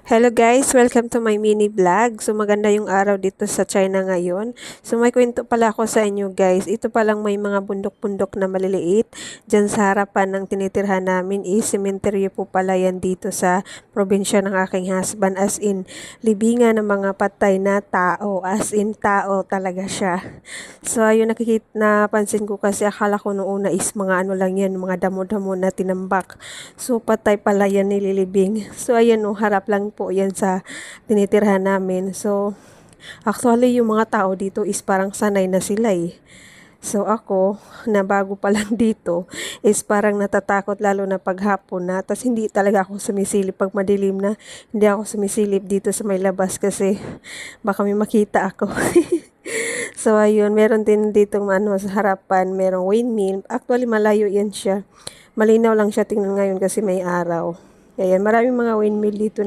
Hello guys, welcome to my mini vlog. So maganda yung araw dito sa China ngayon. So may kwento pala ako sa inyo guys. Ito palang may mga bundok-bundok na maliliit. Diyan sa harapan ng tinitirhan namin is cemetery po pala yan dito sa probinsya ng aking husband. As in, libingan ng mga patay na tao. As in, tao talaga siya. So ayun, napansin ko kasi akala ko noong una is mga ano lang yan, mga damo-damo na tinambak. So patay pala yan nililibing. So ayan harap lang po yan sa tinitirhan namin. So, actually yung mga tao dito is parang sanay na sila eh. So ako, na bago pa lang dito, is parang natatakot lalo na paghapon na. Tapos hindi talaga ako sumisilip pag madilim na. Hindi ako sumisilip dito sa may labas kasi baka may makita ako. So ayun, meron din ditong sa harapan, merong windmill. Actually malayo yan siya. Malinaw lang siya tingnan ngayon kasi may araw. Ayan, maraming mga windmill dito.